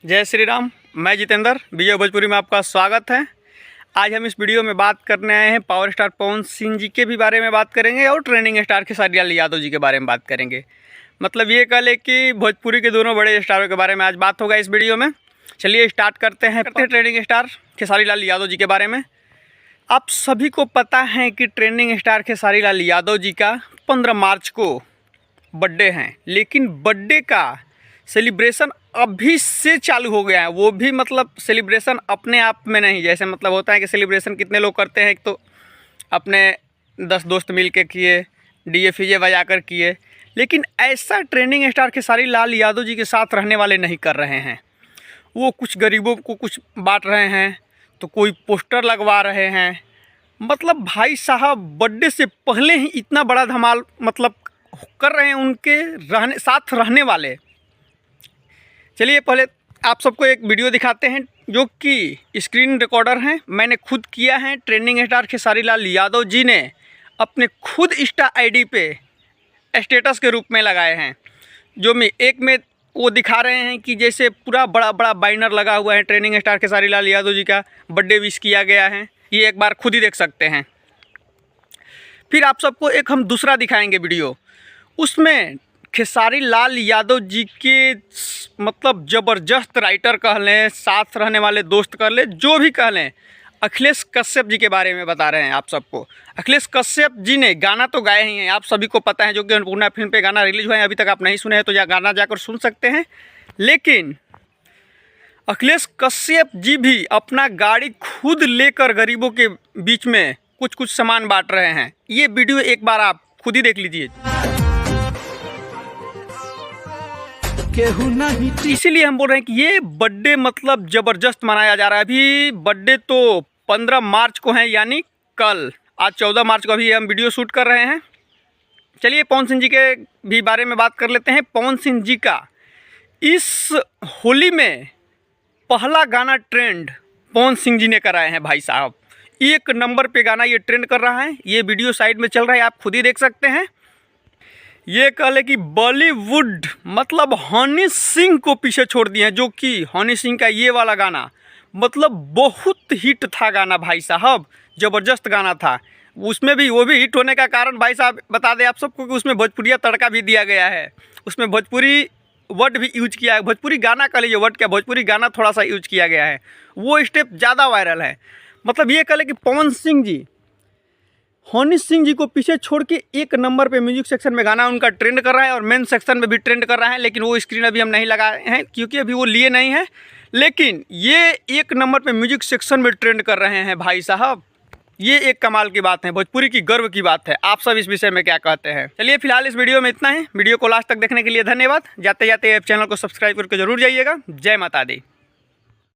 जय श्री राम। मैं जितेंद्र विजय भोजपुरी में आपका स्वागत है। आज हम इस वीडियो में बात करने आए हैं पावर स्टार पवन सिंह जी के भी बारे में बात करेंगे और ट्रेंडिंग स्टार खेसारी लाल यादव जी के बारे में बात करेंगे। मतलब ये कह ले कि भोजपुरी के दोनों बड़े स्टारों के बारे में आज बात होगा इस वीडियो में। चलिए स्टार्ट करते हैं ट्रेंडिंग स्टार खेसारी लाल यादव जी के बारे में। आप सभी को पता है कि ट्रेंडिंग स्टार खेसारी लाल यादव जी का 15 मार्च को बर्थडे है, लेकिन बर्थडे का सेलिब्रेशन अभी से चालू हो गया है। वो भी मतलब सेलिब्रेशन अपने आप में नहीं, जैसे मतलब होता है कि सेलिब्रेशन कितने लोग करते हैं, तो अपने 10 दोस्त मिल के किए, डीजे फीजे बजा कर किए, लेकिन ऐसा ट्रेंडिंग स्टार खेसारी लाल यादव जी के साथ रहने वाले नहीं कर रहे हैं। वो कुछ गरीबों को कुछ बांट रहे हैं, तो कोई पोस्टर लगवा रहे हैं। मतलब भाई साहब बर्थडे से पहले ही इतना बड़ा धमाल मतलब कर रहे हैं उनके साथ रहने वाले। चलिए पहले आप सबको एक वीडियो दिखाते हैं जो कि स्क्रीन रिकॉर्डर हैं, मैंने खुद किया है। ट्रेंडिंग स्टार खेसारी लाल यादव जी ने अपने खुद इंस्टा आईडी पे स्टेटस के रूप में लगाए हैं, जो में वो दिखा रहे हैं कि जैसे पूरा बड़ा बड़ा बैनर लगा हुआ है, ट्रेंडिंग स्टार खेसारी लाल यादव जी का बर्थडे विश किया गया है। ये एक बार खुद ही देख सकते हैं। फिर आप सबको एक हम दूसरा दिखाएंगे वीडियो, उसमें खेसारी लाल यादव जी के मतलब ज़बरदस्त राइटर कह लें, साथ रहने वाले दोस्त कह लें, जो भी कह लें, अखिलेश कश्यप जी के बारे में बता रहे हैं आप सबको। अखिलेश कश्यप जी ने गाना तो गाए ही हैं, आप सभी को पता है, जो कि अन्नपूर्णा फिल्म पे गाना रिलीज हुआ है। अभी तक आप नहीं सुने हैं तो गाना जाकर सुन सकते हैं। लेकिन अखिलेश कश्यप जी भी अपना गाड़ी खुद लेकर गरीबों के बीच में कुछ कुछ सामान बांट रहे हैं। ये वीडियो एक बार आप खुद ही देख लीजिए। इसीलिए हम बोल रहे हैं कि ये बर्थडे मतलब ज़बरदस्त मनाया जा रहा है। अभी बर्थडे तो 15 मार्च को है, यानी कल। आज 14 मार्च को अभी हम वीडियो शूट कर रहे हैं। चलिए पवन सिंह जी के भी बारे में बात कर लेते हैं। पवन सिंह जी का इस होली में पहला गाना ट्रेंड पवन सिंह जी ने कराए हैं। भाई साहब 1 नंबर पे गाना ये ट्रेंड कर रहा है। ये वीडियो साइड में चल रहा है, आप खुद ही देख सकते हैं। ये कह ले कि बॉलीवुड मतलब हनी सिंह को पीछे छोड़ दिए हैं, जो कि हनी सिंह का ये वाला गाना मतलब बहुत हिट था गाना। भाई साहब ज़बरदस्त गाना था। उसमें भी वो भी हिट होने का कारण भाई साहब बता दें आप सबको कि उसमें भोजपुरिया तड़का भी दिया गया है। उसमें भोजपुरी वर्ड भी यूज किया है। भोजपुरी गाना का लीजिए वर्ड क्या, भोजपुरी गाना थोड़ा सा यूज किया गया है। वो स्टेप ज़्यादा वायरल है। मतलब ये कह ले कि पवन सिंह जी हनी सिंह जी को पीछे छोड़ के 1 नंबर पे म्यूजिक सेक्शन में गाना उनका ट्रेंड कर रहा है, और मेन सेक्शन में भी ट्रेंड कर रहा है। लेकिन वो स्क्रीन अभी हम नहीं लगाए हैं क्योंकि अभी वो लिए नहीं हैं। लेकिन ये 1 नंबर पे म्यूजिक सेक्शन में ट्रेंड कर रहे हैं। भाई साहब ये एक कमाल की बात है, भोजपुरी की गर्व की बात है। आप सब इस विषय में क्या कहते हैं? चलिए फिलहाल इस वीडियो में इतना ही। वीडियो को लास्ट तक देखने के लिए धन्यवाद। जाते जाते चैनल को सब्सक्राइब करके जरूर जाइएगा। जय माता दी।